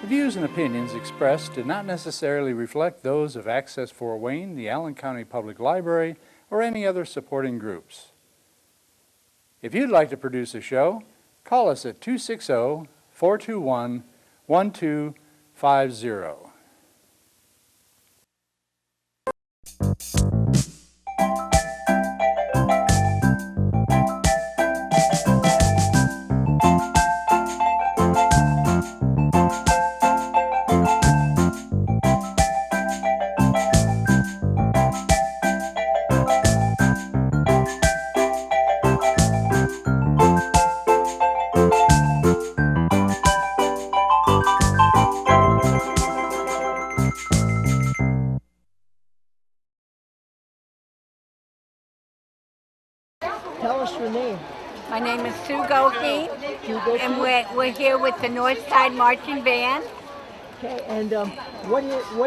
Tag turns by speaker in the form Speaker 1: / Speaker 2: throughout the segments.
Speaker 1: The views and opinions expressed do not necessarily reflect those of Access Fort Wayne, the Allen County Public Library, or any other supporting groups. If you'd like to produce a show, call us at 260-421-1250.
Speaker 2: Tell us your name.
Speaker 3: My name is Sue Goki, and we're here with the Northside Marching Band.
Speaker 2: Okay, and what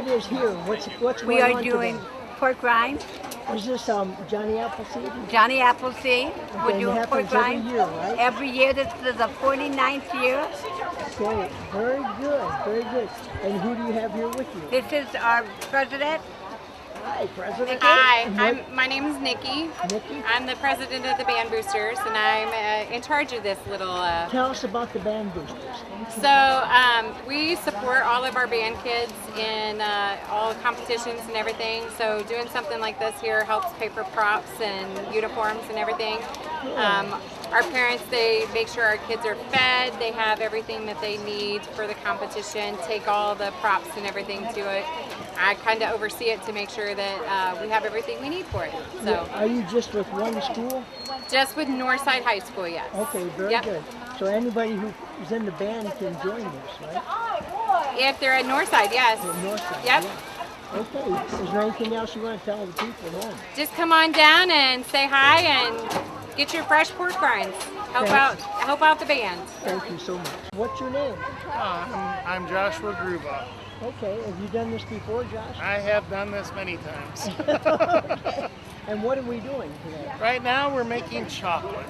Speaker 2: is here? What's
Speaker 3: We
Speaker 2: going
Speaker 3: are
Speaker 2: on
Speaker 3: doing
Speaker 2: today?
Speaker 3: pork rinds,
Speaker 2: Is this Johnny Appleseed?
Speaker 3: Johnny Appleseed.
Speaker 2: Okay,
Speaker 3: We're
Speaker 2: and it
Speaker 3: doing
Speaker 2: happens
Speaker 3: pork
Speaker 2: every
Speaker 3: rinds
Speaker 2: year, right?
Speaker 3: every year. This is the 49th year.
Speaker 2: Okay, very good, very good. And who do you have here with you?
Speaker 3: This is our president.
Speaker 2: Hi, President.
Speaker 4: Hi,
Speaker 2: And what-
Speaker 4: my name is Nikki.
Speaker 2: Nikki.
Speaker 4: I'm the president of the Band Boosters, and I'm in charge of this little.
Speaker 2: Tell us about the band boosters.
Speaker 4: So we support all of our band kids in all competitions and everything. So doing something like this here helps pay for props and uniforms and everything. Our parents, they make sure our kids are fed, they have everything that they need for the competition, take all the props and everything to it. I kind of oversee it to make sure that we have everything we need for it. So
Speaker 2: Are you just with one school?
Speaker 4: just with Northside High School, yes.
Speaker 2: Okay, very
Speaker 4: Yep.
Speaker 2: good. So anybody who's in the band can join this, right?
Speaker 4: If they're at Northside, yes.
Speaker 2: The north side.
Speaker 4: Yep.
Speaker 2: Yeah. Okay. Is there anything else you want to tell the people at home?
Speaker 4: Just come on down and say hi and get your fresh pork rinds. Help out the band.
Speaker 2: Thank you so much. What's your name?
Speaker 5: I'm Joshua Gruba.
Speaker 2: Okay. Have you done this before, Josh?
Speaker 5: I have done this many times.
Speaker 2: Okay. And what are we doing today?
Speaker 5: Right now we're making chocolate.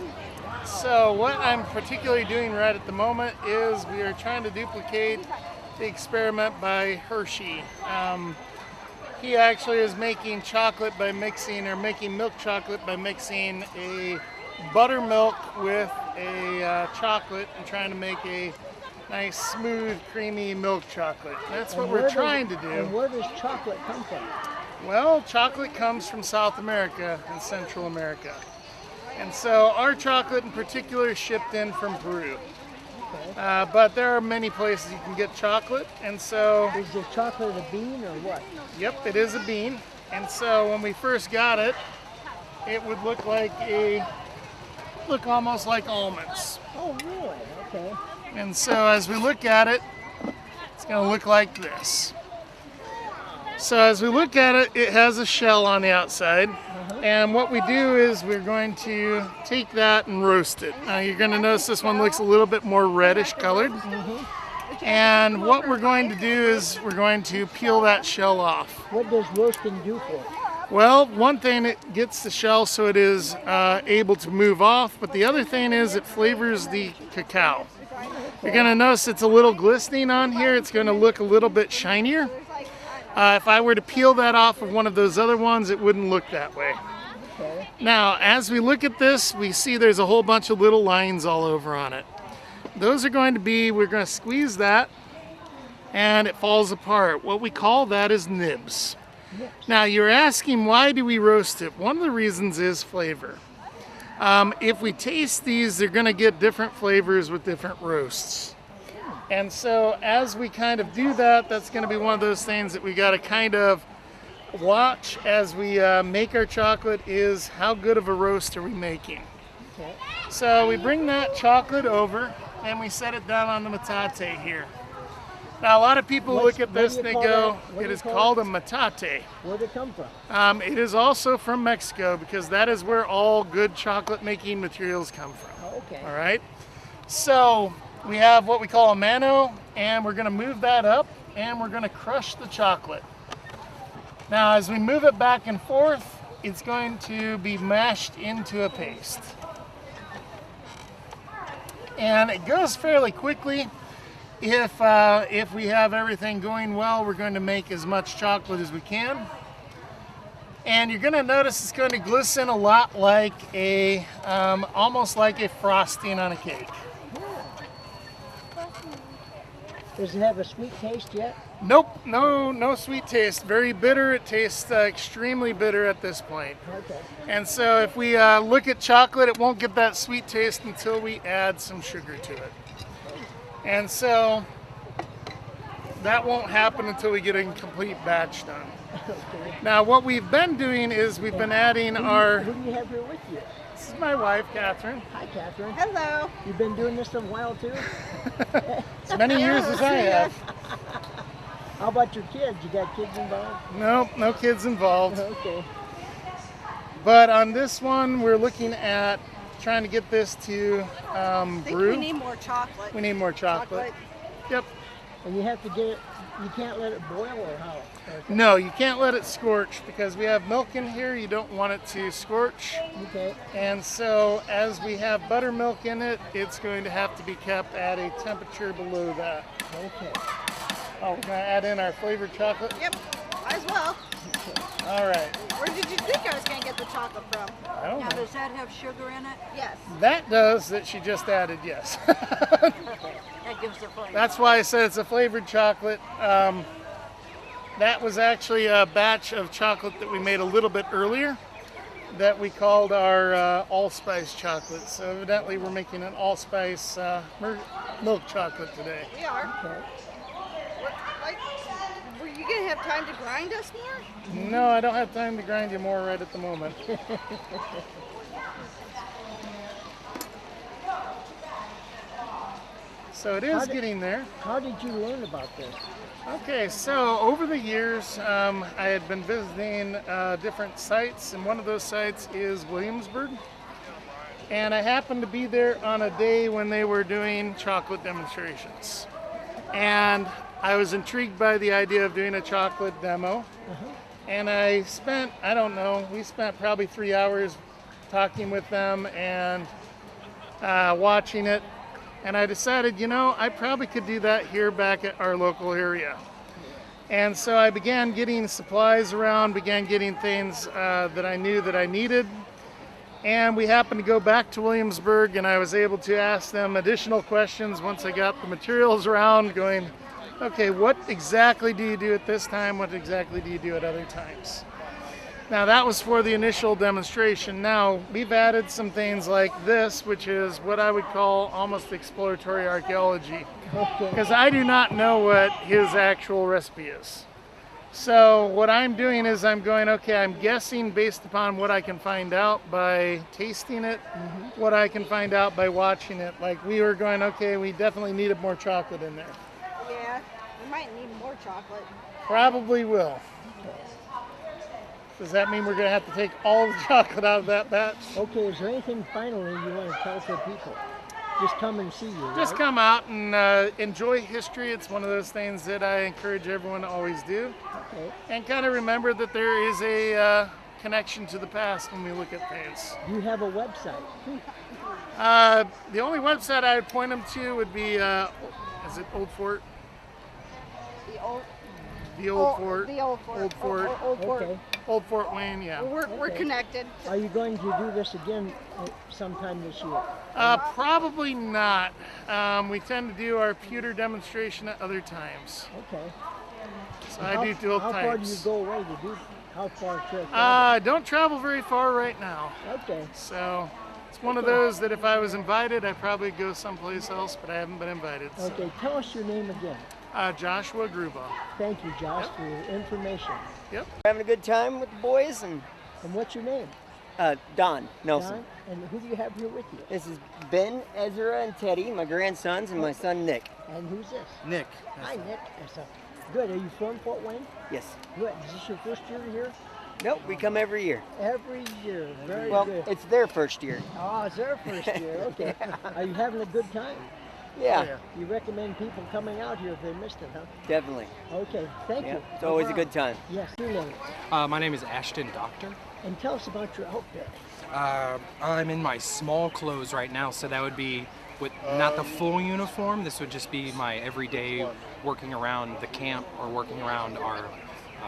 Speaker 5: So what I'm particularly doing right at the moment is we are trying to duplicate the experiment by Hershey. He actually is making chocolate by making milk chocolate by mixing a buttermilk with a chocolate and trying to make a nice, smooth, creamy milk chocolate. That's what we're trying to do.
Speaker 2: And where does chocolate come from?
Speaker 5: Well, chocolate comes from South America and Central America. And so our chocolate in particular is shipped in from Peru.
Speaker 2: Okay.
Speaker 5: But there are many places you can get chocolate. And so,
Speaker 2: Is the chocolate a bean or what?
Speaker 5: yep, it is a bean. And so when we first got it, it would look almost like almonds.
Speaker 2: Oh, really? Okay.
Speaker 5: And so as we look at it, it's going to look like this. So as we look at it, it has a shell on the outside. And what we do is we're going to take that and roast it. Now you're going to notice this one looks a little bit more reddish colored. And what we're going to do is we're going to peel that shell off.
Speaker 2: What does roasting do for it?
Speaker 5: Well, one thing, it gets the shell so it is able to move off, but the other thing is it flavors the cacao. You're going to notice it's a little glistening on here. It's going to look a little bit shinier. If I were to peel that off of one of those other ones, it wouldn't look that way.
Speaker 2: Okay.
Speaker 5: Now, as we look at this, we see there's a whole bunch of little lines all over on it. Those are going to be, we're going to squeeze that, and it falls apart. What we call that is nibs. Now, you're asking, why do we roast it? One of the reasons is flavor. If we taste these, they're going to get different flavors with different roasts. And so as we kind of do that, that's going to be one of those things that we got to kind of watch as we make our chocolate, is how good of a roast are we making.
Speaker 2: Okay.
Speaker 5: So we bring that chocolate over and we set it down on the metate here. Now a lot of people look at this and they go, it is called a metate.
Speaker 2: Where'd it come from?
Speaker 5: It is also from Mexico, because that is where all good chocolate making materials come from.
Speaker 2: Oh, okay.
Speaker 5: All right. So we have what we call a mano, and we're going to move that up and we're going to crush the chocolate. Now as we move it back and forth, it's going to be mashed into a paste. And it goes fairly quickly. if we have everything going well, we're going to make as much chocolate as we can. And you're going to notice it's going to glisten a lot like a, almost like a frosting on a cake.
Speaker 2: Does it have a sweet taste yet?
Speaker 5: Nope, no sweet taste. Very bitter. It tastes extremely bitter at this point.
Speaker 2: Okay.
Speaker 5: And so if we look at chocolate, it won't get that sweet taste until we add some sugar to it. And so that won't happen until we get a complete batch done.
Speaker 2: Okay.
Speaker 5: Now what we've been doing is we've been adding our,
Speaker 2: Who do you have here with you?
Speaker 5: this is my wife, Catherine.
Speaker 2: Hi, Catherine.
Speaker 3: Hello.
Speaker 2: You've been doing this a while too?
Speaker 5: As many years as I have.
Speaker 2: How about your kids? You got kids involved?
Speaker 5: Nope, no kids involved.
Speaker 2: Okay.
Speaker 5: But on this one, we're looking at trying to get this to brew.
Speaker 6: We need more chocolate.
Speaker 5: We need more chocolate. Yep.
Speaker 2: And you have to get it, you can't let it boil or how?
Speaker 5: No, you can't let it scorch because we have milk in here. You don't want it to scorch.
Speaker 2: Okay.
Speaker 5: And so as we have buttermilk in it, it's going to have to be kept at a temperature below that.
Speaker 2: Okay.
Speaker 5: Oh, we're going to add in our flavored chocolate.
Speaker 6: Yep, might as well.
Speaker 5: All right.
Speaker 6: Where did you think I was going to get the chocolate from?
Speaker 5: I don't know.
Speaker 6: does that have sugar in it? Yes.
Speaker 5: That does that she just added, yes.
Speaker 6: That gives the flavor.
Speaker 5: That's why I said it's a flavored chocolate. That was actually a batch of chocolate that we made a little bit earlier that we called our allspice chocolate. So evidently we're making an allspice milk chocolate today.
Speaker 6: We are.
Speaker 2: Okay.
Speaker 6: Were you going to have time to grind us more?
Speaker 5: No, I don't have time to grind you more right at the moment. So it is getting there.
Speaker 2: How did you learn about this?
Speaker 5: Okay, so over the years, I had been visiting different sites, and one of those sites is Williamsburg. And I happened to be there on a day when they were doing chocolate demonstrations. And I was intrigued by the idea of doing a chocolate demo. And I spent, I don't know, we spent probably 3 hours talking with them and watching it. And I decided, you know, I probably could do that here back at our local area. And so I began getting supplies around, began getting things that I knew that I needed. And we happened to go back to Williamsburg, and I was able to ask them additional questions once I got the materials around, going, okay, what exactly do you do at this time? What exactly do you do at other times? Now that was for the initial demonstration. Now we've added some things like this, which is what I would call almost exploratory archaeology, because I do not know what his actual recipe is. So what I'm doing is I'm going, okay, I'm guessing based upon what I can find out by tasting it, what I can find out by watching it. Like we were going, okay, we definitely needed more chocolate in there.
Speaker 6: Yeah, we might need more chocolate.
Speaker 5: Probably will. Does that mean we're going to have to take all the chocolate out of that batch?
Speaker 2: Okay, is there anything finally you want to tell the people? Just come and see you,
Speaker 5: Just
Speaker 2: right?
Speaker 5: come out and enjoy history. It's one of those things that I encourage everyone to always do.
Speaker 2: Okay.
Speaker 5: And kind of remember that there is a connection to the past when we look at things.
Speaker 2: Do you have a website?
Speaker 5: The only website I would point them to would be, is it Old Fort?
Speaker 6: The old,
Speaker 5: The Old Fort.
Speaker 6: The old fort.
Speaker 5: Old Fort.
Speaker 6: Old fort.
Speaker 2: Okay.
Speaker 5: Old Fort Wayne, yeah.
Speaker 6: We're
Speaker 2: Okay.
Speaker 6: connected.
Speaker 2: Are you going to do this again sometime this year?
Speaker 5: Probably not. We tend to do our pewter demonstration at other times.
Speaker 2: Okay.
Speaker 5: So I do both
Speaker 2: How far do you
Speaker 5: types.
Speaker 2: go away to do? How far to travel?
Speaker 5: Don't travel very far right now.
Speaker 2: Okay.
Speaker 5: So it's one of those that if I was invited, I'd probably go someplace else, but I haven't been invited. So.
Speaker 2: Okay. Tell us your name again.
Speaker 5: Joshua Gruba.
Speaker 2: Thank you, Josh, for your information.
Speaker 5: Yep.
Speaker 7: Having a good time with the boys, and
Speaker 2: And what's your name?
Speaker 7: Don Nelson.
Speaker 2: Don? And who do you have here with you?
Speaker 7: This is Ben, Ezra, and Teddy, my grandsons, and my son Nick.
Speaker 2: And who's this?
Speaker 8: Nick.
Speaker 2: Hi, Nick. Good. Are you from Fort Wayne?
Speaker 7: Yes.
Speaker 2: Good. Is this your first year here?
Speaker 7: Nope, we come every year.
Speaker 2: Every year. Very
Speaker 7: Well,
Speaker 2: good.
Speaker 7: it's their first year.
Speaker 2: Oh, it's their first year. Okay. Are you having a good time?
Speaker 7: Yeah,
Speaker 2: You recommend people coming out here if they missed it, huh?
Speaker 7: definitely.
Speaker 2: Okay. Thank
Speaker 7: Yeah,
Speaker 2: you.
Speaker 7: it's always a
Speaker 2: No problem.
Speaker 7: good time.
Speaker 2: Yes. Your name.
Speaker 8: My name is Ashton Doctor.
Speaker 2: And tell us about your outfit.
Speaker 8: I'm in my small clothes right now, so that would be with not the full uniform. This would just be my everyday working around the camp or working around our.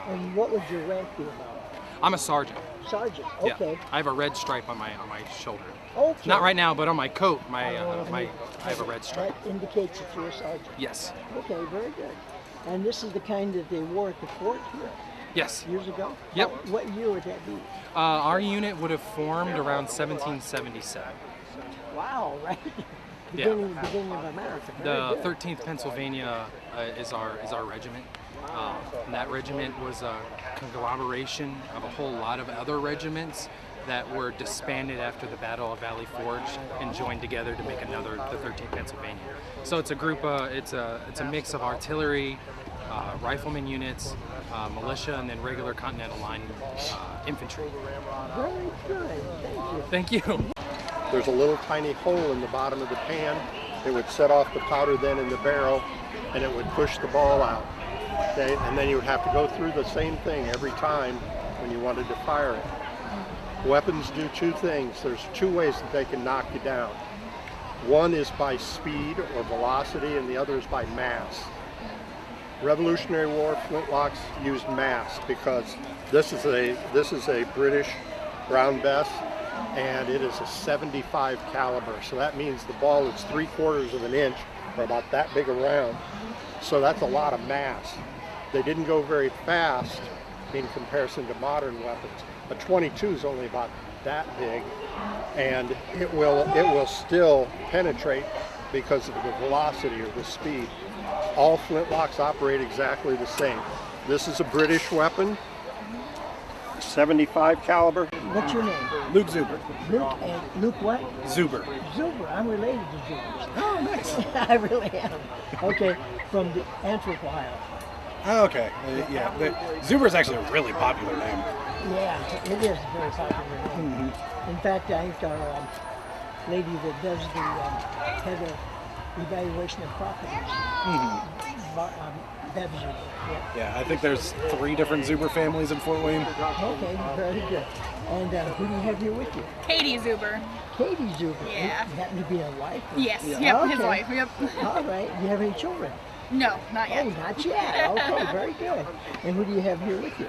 Speaker 2: And what would your rank be about?
Speaker 8: I'm a sergeant.
Speaker 2: Sergeant.
Speaker 8: Yeah.
Speaker 2: Okay.
Speaker 8: I have a red stripe on my shoulder.
Speaker 2: Okay.
Speaker 8: Not right now, but on my coat, I have a red stripe.
Speaker 2: That indicates that you're a sergeant.
Speaker 8: Yes.
Speaker 2: Okay, very good. And this is the kind that they wore at the fort here
Speaker 8: Yes.
Speaker 2: years ago?
Speaker 8: Yep.
Speaker 2: What year would that be?
Speaker 8: Our unit would have formed around 1777.
Speaker 2: Wow, right? Beginning of America. Very
Speaker 8: The
Speaker 2: good.
Speaker 8: 13th Pennsylvania is our regiment. And that regiment was a conglomeration of a whole lot of other regiments that were disbanded after the Battle of Valley Forge and joined together to make the 13th Pennsylvania. So it's a group, it's a mix of artillery, rifleman units, militia, and then regular Continental Line infantry.
Speaker 2: Very good. Thank you.
Speaker 8: Thank you.
Speaker 9: There's a little tiny hole in the bottom of the pan. It would set off the powder then in the barrel, and it would push the ball out. Okay, and then you would have to go through the same thing every time when you wanted to fire it. Weapons do two things. There's two ways that they can knock you down. One is by speed or velocity, and the other is by mass. Revolutionary War flintlocks used mass because this is a British Brown Bess, and it is a 75 caliber. So that means the ball is 3/4 of an inch, or about that big around. So that's a lot of mass. They didn't go very fast in comparison to modern weapons. A 22 is only about that big, and it will still penetrate because of the velocity or the speed. All flintlocks operate exactly the same. This is a British weapon, 75 caliber.
Speaker 2: What's your name?
Speaker 10: Luke Zuber.
Speaker 2: Luke, and Luke what?
Speaker 10: Zuber.
Speaker 2: Zuber. I'm related to Zubers.
Speaker 10: Oh, nice.
Speaker 2: I really am. Okay, from the Antwerp, Ohio.
Speaker 10: Oh, okay. Yeah, Zuber is actually a really popular name.
Speaker 2: Yeah, it is a very popular name. In fact, I think our lady that does the head of evaluation of properties, Bev Zuber.
Speaker 10: Yeah, I think there's 3 different Zuber families in Fort Wayne.
Speaker 2: Okay, very good. And who do you have here with you?
Speaker 11: Katie Zuber.
Speaker 2: Katie Zuber.
Speaker 11: Yeah.
Speaker 2: You happen to be a wife? Or?
Speaker 11: Yes.
Speaker 2: Yeah.
Speaker 11: Yep.
Speaker 2: Okay.
Speaker 11: His wife. Yep.
Speaker 2: All right. Do you have any children?
Speaker 11: No, not yet.
Speaker 2: Oh, not yet. Okay, very good. And who do you have here with you?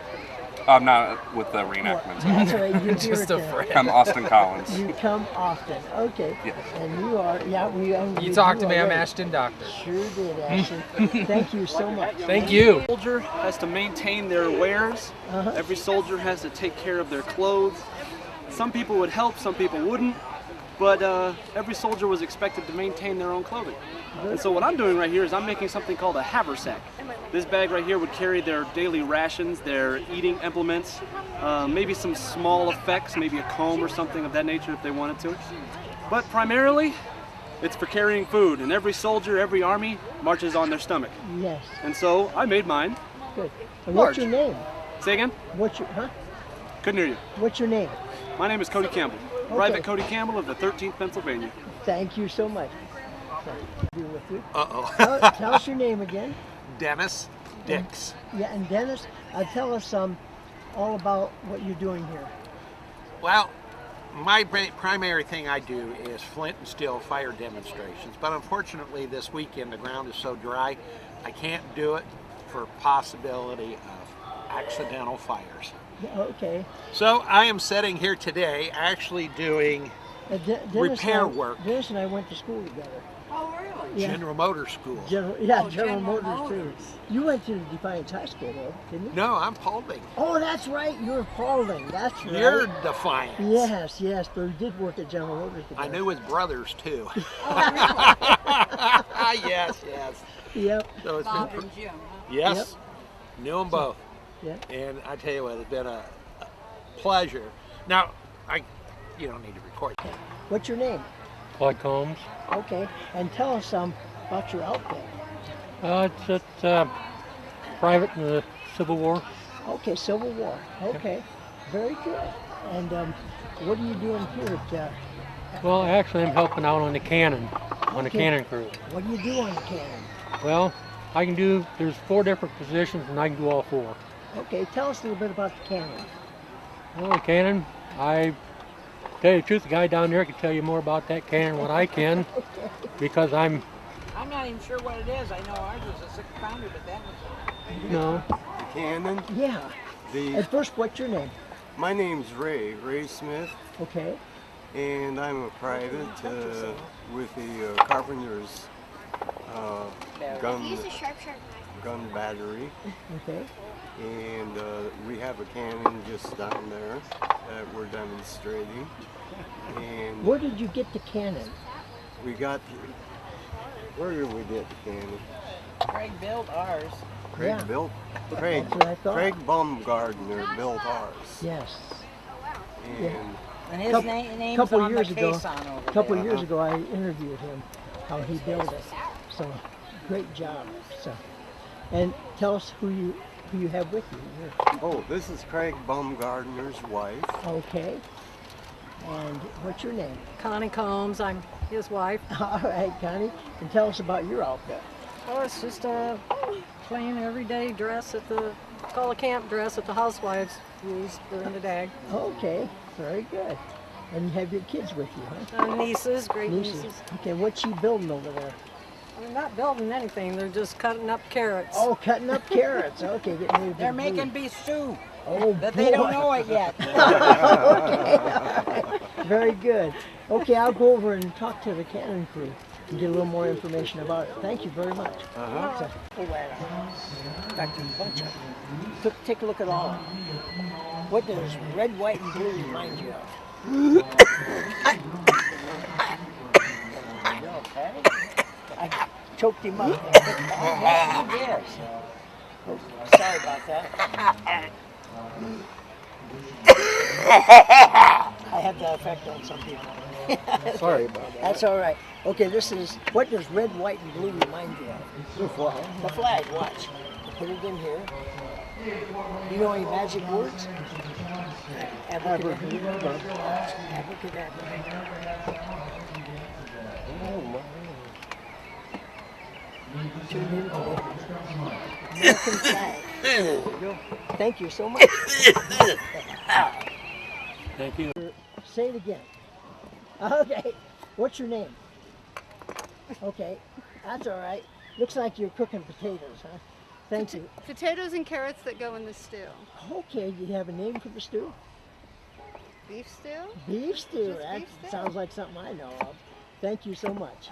Speaker 12: I'm not with the reenactments.
Speaker 2: That's right. You're
Speaker 8: Just
Speaker 2: here
Speaker 8: a
Speaker 2: at
Speaker 8: friend.
Speaker 12: I'm Austin Collins.
Speaker 2: You come often. Okay.
Speaker 12: Yes.
Speaker 2: And you are,
Speaker 8: You talked to me, I'm
Speaker 2: already.
Speaker 8: Ashton Doctor.
Speaker 2: Sure did, Ashton. Thank you so much.
Speaker 8: Thank you.
Speaker 13: Every soldier has to maintain their wares. Every soldier has to take care of their clothes. Some people would help, some people wouldn't, but every soldier was expected to maintain their own clothing. And so what I'm doing right here is I'm making something called a haversack. This bag right here would carry their daily rations, their eating implements, maybe some small effects, maybe a comb or something of that nature if they wanted to. But primarily, it's for carrying food, and every soldier, every army marches on their stomach.
Speaker 2: Yes.
Speaker 13: And so I made mine.
Speaker 2: Good. And what's your name?
Speaker 13: Say again?
Speaker 2: What's your,
Speaker 13: Couldn't hear you.
Speaker 2: What's your name?
Speaker 13: My name is Cody Campbell. Private Cody Campbell of the 13th Pennsylvania.
Speaker 2: Thank you so much. Be with you.
Speaker 14: Uh-oh.
Speaker 2: Tell us your name again.
Speaker 14: Dennis Dix.
Speaker 2: Yeah, and Dennis, tell us all about what you're doing here.
Speaker 14: Well, my primary thing I do is flint and steel fire demonstrations, but unfortunately this weekend the ground is so dry, I can't do it for possibility of accidental fires.
Speaker 2: Okay.
Speaker 14: So I am sitting here today actually doing repair work.
Speaker 2: Dennis and I went to school together.
Speaker 6: Oh, really?
Speaker 2: Yeah.
Speaker 14: General Motors School.
Speaker 2: General Motors too. You went to Defiance High School though, didn't you?
Speaker 14: No, I'm Paulding.
Speaker 2: Oh, that's right. You're Paulding. That's right.
Speaker 14: You're Defiance.
Speaker 2: Yes, but we did work at General Motors together.
Speaker 14: I knew his brothers too. Yes.
Speaker 2: Yep.
Speaker 14: So it's
Speaker 6: Bob
Speaker 14: been
Speaker 6: and Jim, huh?
Speaker 14: Yes.
Speaker 2: Yep.
Speaker 14: Knew them both.
Speaker 2: Yeah.
Speaker 14: And I tell you what, it's been a pleasure. Now, you don't need to record.
Speaker 2: What's your name?
Speaker 15: Clyde Combs.
Speaker 2: Okay. And tell us about your outfit.
Speaker 15: It's private in the Civil War.
Speaker 2: Okay, Civil War. Okay. Very good. And what are you doing here at
Speaker 15: Well, actually, I'm helping out on the cannon, on the
Speaker 2: Okay.
Speaker 15: cannon crew.
Speaker 2: What do you do on the cannon?
Speaker 15: Well, there's 4 different positions and I can do all 4.
Speaker 2: Okay, tell us a little bit about the cannon.
Speaker 15: Well, the cannon, I tell you the truth, the guy down there can tell you more about that cannon than what I can, because I'm
Speaker 2: not even sure what it is. I know ours was a 6-pounder, but that was
Speaker 15: no.
Speaker 11: The cannon?
Speaker 2: Yeah. At first, what's your name?
Speaker 11: My name's Ray Smith.
Speaker 2: Okay.
Speaker 11: And I'm a private with the Carpenter's gun battery.
Speaker 2: Okay.
Speaker 11: And we have a cannon just down there that we're demonstrating. And
Speaker 2: where did you get the cannon?
Speaker 11: We got, where did we get the cannon?
Speaker 6: Craig built ours.
Speaker 11: Craig Baumgartner built ours.
Speaker 2: Yes.
Speaker 6: And his name's
Speaker 2: couple
Speaker 6: on
Speaker 2: years
Speaker 6: the
Speaker 2: ago,
Speaker 6: case on over
Speaker 2: couple
Speaker 6: there.
Speaker 2: years ago, I interviewed him, how he built it. So, great job. So, and tell us who you have with you here.
Speaker 11: Oh, this is Craig Baumgartner's wife.
Speaker 2: Okay. And what's your name?
Speaker 16: Connie Combs. I'm his wife.
Speaker 2: All right, Connie. And tell us about your outfit.
Speaker 16: Oh, it's just a plain everyday dress at the, call a camp dress that the housewives use during the day.
Speaker 2: Okay, very good. And you have your kids with you, huh?
Speaker 16: Nieces, great nieces.
Speaker 2: Okay, what's she building over there?
Speaker 16: They're not building anything. They're just cutting up carrots.
Speaker 2: Oh, cutting up carrots. Okay, getting ready to
Speaker 6: They're making beef stew.
Speaker 2: Oh,
Speaker 6: but they don't know it yet.
Speaker 2: Okay. Very good. Okay, I'll go over and talk to the cannon crew and get a little more information about it. Thank you very much.
Speaker 11: Uh-huh.
Speaker 2: In fact, there's a bunch of them. Take a look at all of them. What does red, white, and blue remind you of? I choked him up.
Speaker 6: Yes.
Speaker 2: Oh, sorry about that. I have that effect on some people.
Speaker 11: Sorry about that.
Speaker 2: That's all right. Okay, this is, what does red, white, and blue remind you of?
Speaker 11: The flag.
Speaker 2: The flag, watch. Put it in here. You know any magic words? Abracadabra.
Speaker 11: Oh, my.
Speaker 2: Tune in today. American flag. There you go. Thank you so much.
Speaker 15: Thank you.
Speaker 2: Say it again. Okay. What's your name? Okay. That's all right. Looks like you're cooking potatoes, huh? Thank you.
Speaker 17: Potatoes and carrots that go in the stew.
Speaker 2: Okay. Do you have a name for the stew?
Speaker 17: Beef stew?
Speaker 2: Beef stew.
Speaker 17: Just
Speaker 2: That
Speaker 17: beef stew.
Speaker 2: sounds like something I know of. Thank you so much.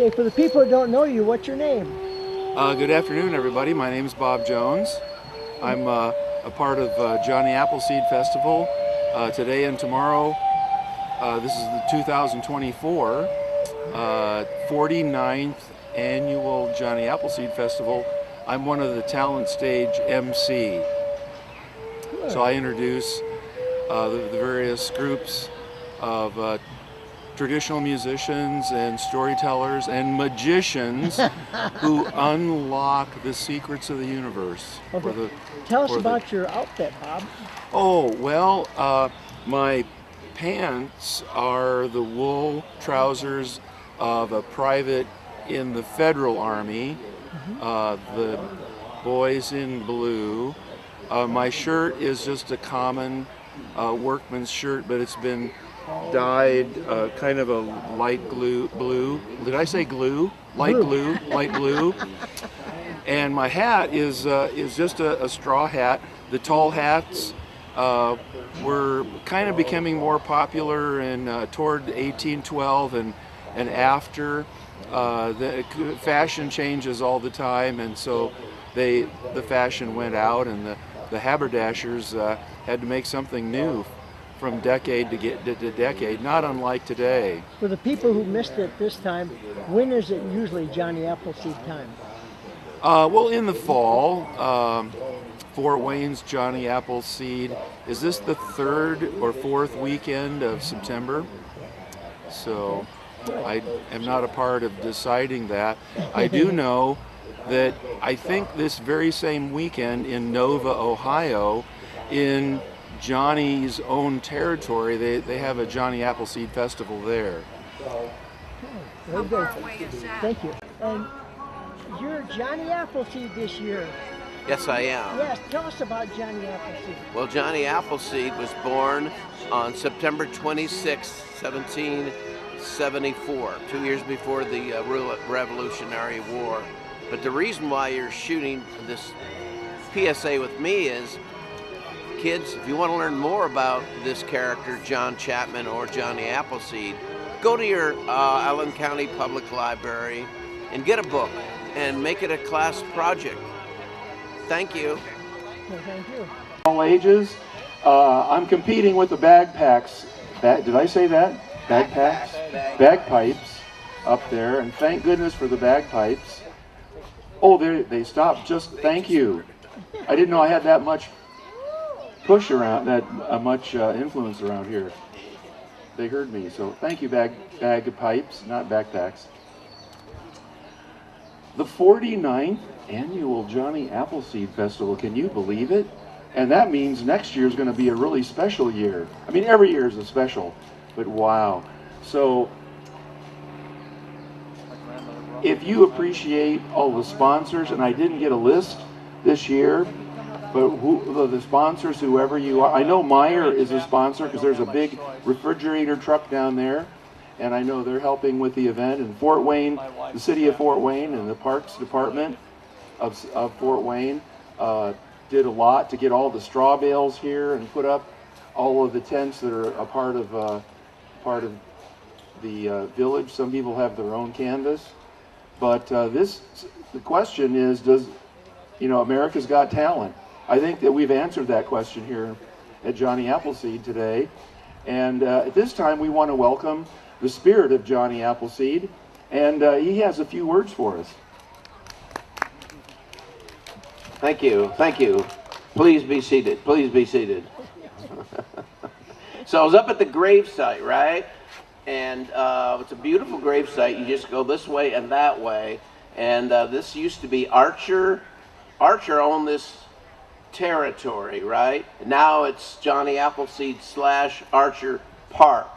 Speaker 2: Okay, for the people who don't know you, what's your name?
Speaker 18: Good afternoon, everybody. My name is Bob Jones. I'm a part of Johnny Appleseed Festival today and tomorrow. This is the 2024 49th annual Johnny Appleseed Festival. I'm one of the talent stage MC. So I introduce the various groups of traditional musicians and storytellers and magicians who unlock the secrets of the universe.
Speaker 2: Okay. Tell us about your outfit, Bob.
Speaker 18: Oh, well, my pants are the wool trousers of a private in the Federal Army, the boys in blue. My shirt is just a common workman's shirt, but it's been dyed kind of a light blue. Did I say glue? Light blue, light blue. And my hat is just a straw hat. The tall hats were kind of becoming more popular in toward 1812 and after. The fashion changes all the time, and so the fashion went out, and the haberdashers had to make something new from decade to decade, not unlike today.
Speaker 2: For the people who missed it this time, when is it usually Johnny Appleseed time?
Speaker 18: Well, in the fall, Fort Wayne's Johnny Appleseed. Is this the 3rd or 4th weekend of September? So I am not a part of deciding that. I do know that I think this very same weekend in Nova, Ohio, in Johnny's own territory, they have a Johnny Appleseed Festival there.
Speaker 2: Very good. Thank you. And you're Johnny Appleseed this year.
Speaker 19: Yes, I am.
Speaker 2: Yes, tell us about Johnny Appleseed.
Speaker 19: Well, Johnny Appleseed was born on September 26, 1774, 2 years before the Revolutionary War. But the reason why you're shooting this PSA with me is, kids, if you want to learn more about this character, John Chapman or Johnny Appleseed, go to your Allen County Public Library and get a book and make it a class project. Thank you.
Speaker 2: Well, thank you.
Speaker 18: All ages. I'm competing with the bagpacks. Did I say that? Bagpacks? Bagpipes up there, and thank goodness for the bagpipes. Oh, they stopped. Just thank you. I didn't know I had that much push around, that much influence around here. They heard me, so thank you, bagpipes, not backpacks. The 49th annual Johnny Appleseed Festival, can you believe it? And that means next year is going to be a really special year. I mean, every year is a special, but wow. So, if you appreciate all the sponsors, and I didn't get a list this year, but the sponsors, whoever you are, I know Meyer is a sponsor because there's a big refrigerator truck down there, and I know they're helping with the event. And Fort Wayne, the city of Fort Wayne and the Parks Department of Fort Wayne did a lot to get all the straw bales here and put up all of the tents that are a part of the village. Some people have their own canvas, but the question is, America's Got Talent? I think that we've answered that question here at Johnny Appleseed today, and at this time we want to welcome the spirit of Johnny Appleseed, and he has a few words for us.
Speaker 19: Thank you, thank you. Please be seated, please be seated. So I was up at the gravesite, right? And it's a beautiful gravesite. You just go this way and that way. And this used to be Archer. Archer owned this territory, right? Now it's Johnny Appleseed / Archer Park.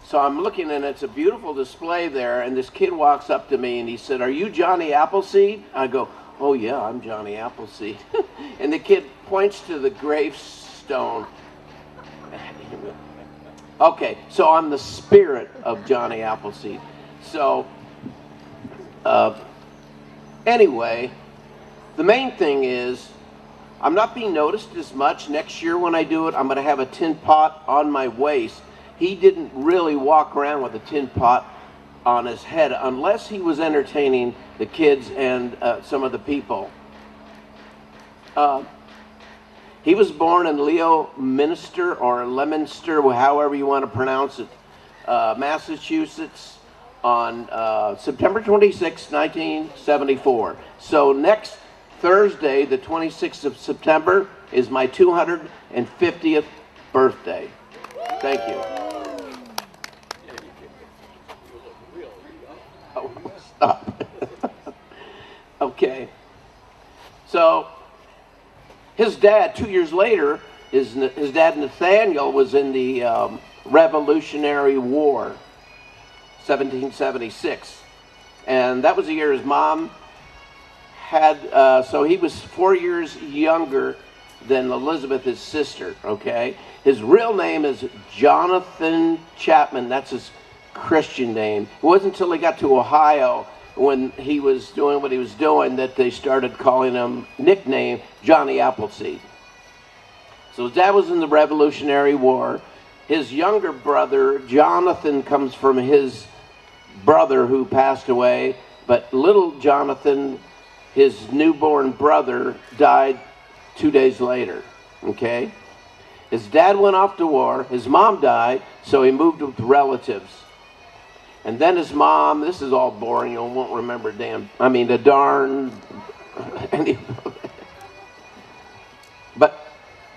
Speaker 19: So I'm looking, and it's a beautiful display there, and this kid walks up to me and he said, "Are you Johnny Appleseed?" I go, "Oh yeah, I'm Johnny Appleseed." And the kid points to the gravestone. Okay, so I'm the spirit of Johnny Appleseed. So anyway, the main thing is I'm not being noticed as much. Next year when I do it, I'm going to have a tin pot on my waist. He didn't really walk around with a tin pot on his head unless he was entertaining the kids and some of the people. He was born in Leominster or Leominster, however you want to pronounce it, Massachusetts on September 26, 1974. So next Thursday, the 26th of September, is my 250th birthday. Thank you. Oh, stop. Okay. So his dad, 2 years later, his dad Nathaniel was in the Revolutionary War, 1776. And that was the year his mom had, so he was 4 years younger than Elizabeth, his sister, okay? His real name is Jonathan Chapman. That's his Christian name. It wasn't until he got to Ohio when he was doing what he was doing that they started calling him, nickname, Johnny Appleseed. So his dad was in the Revolutionary War. His younger brother, Jonathan, comes from his brother who passed away, but little Jonathan, his newborn brother, died 2 days later, okay? His dad went off to war, his mom died, so he moved with relatives. And then his mom, this is all boring, you won't remember the darn, but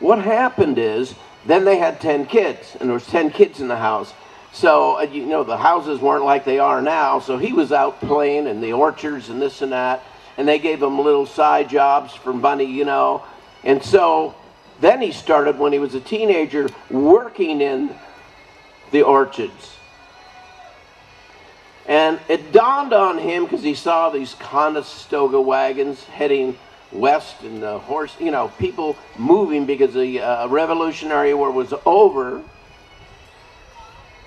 Speaker 19: what happened is, then they had 10 kids, and there was 10 kids in the house. So, you know, the houses weren't like they are now, so he was out playing in the orchards and this and that, and they gave him little side jobs for money, you know. And so then he started, when he was a teenager, working in the orchards. And it dawned on him, because he saw these Conestoga wagons heading west, and the horse, you know, people moving because the Revolutionary War was over.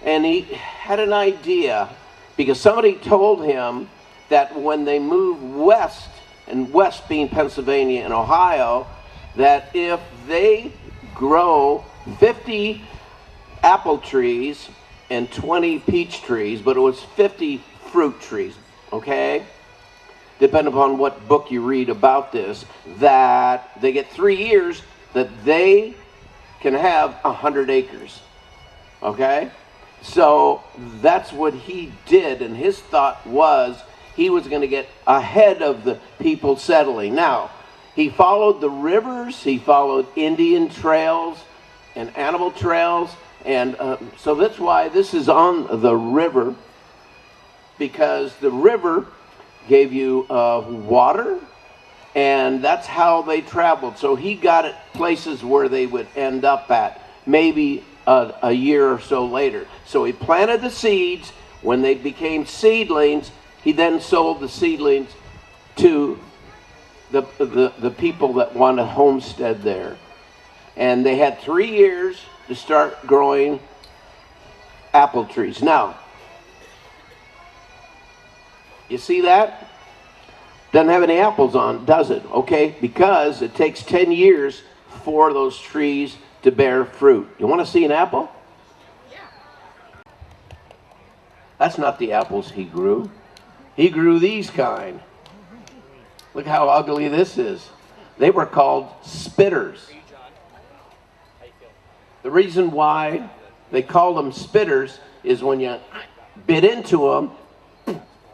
Speaker 19: And he had an idea, because somebody told him that when they moved west, and west being Pennsylvania and Ohio, that if they grow 50 apple trees and 20 peach trees, but it was 50 fruit trees, okay? Depending upon what book you read about this, that they get 3 years that they can have 100 acres, okay? So that's what he did, and his thought was he was going to get ahead of the people settling. Now, he followed the rivers, he followed Indian trails and animal trails, and so that's why this is on the river, because the river gave you water, and that's how they traveled. So he got at places where they would end up at, maybe a year or so later. So he planted the seeds. When they became seedlings, he then sold the seedlings to the people that wanted to homestead there. And they had 3 years to start growing apple trees. Now, you see that? Doesn't have any apples on, does it? Okay, because it takes 10 years for those trees to bear fruit. You want to see an apple? Yeah. That's not the apples he grew. He grew these kind. Look how ugly this is. They were called spitters. The reason why they called them spitters is when you bit into them,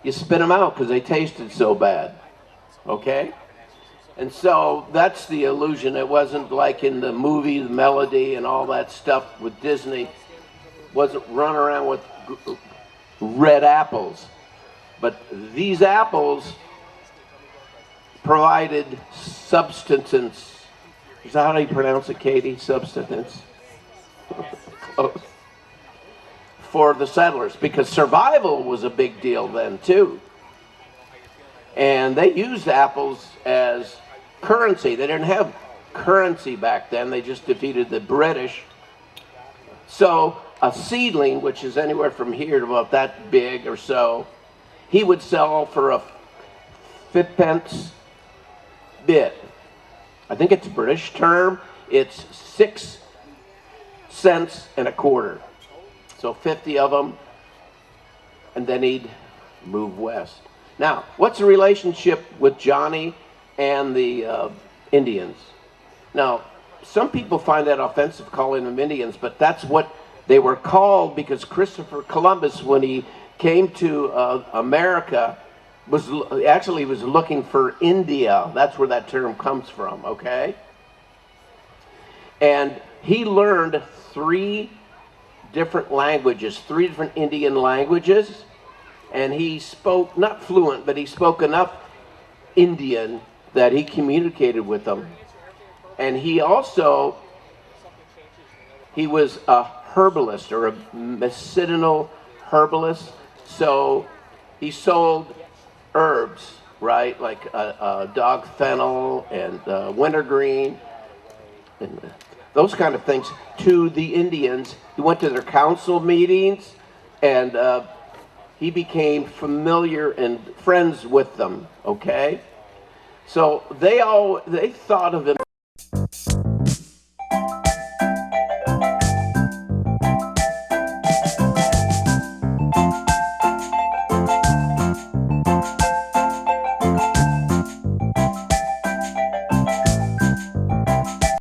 Speaker 19: you spit them out because they tasted so bad. Okay? And so that's the illusion. It wasn't like in the movie, the Melody and all that stuff with Disney. Wasn't run around with red apples. But these apples provided substance. Is that how you pronounce it, Katie? Substance? For the settlers, because survival was a big deal then too. And they used apples as currency. They didn't have currency back then. They just defeated the British. So a seedling, which is anywhere from here to about that big or so, he would sell for a 5 bit. I think it's a British term. It's 6 cents and a quarter. So 50 of them, and then he'd move west. Now, what's the relationship with Johnny and the Indians? Now, some people find that offensive, calling them Indians, but that's what they were called because Christopher Columbus, when he came to America, was looking for India. That's where that term comes from, okay? And he learned 3 different languages, 3 different Indian languages, and he spoke, not fluent, but he spoke enough Indian that he communicated with them. And he also, he was a herbalist or a medicinal herbalist, so he sold herbs, right, like dog fennel and wintergreen and those kind of things to the Indians. He went to their council meetings, and he became familiar and friends with them, okay? So they thought of him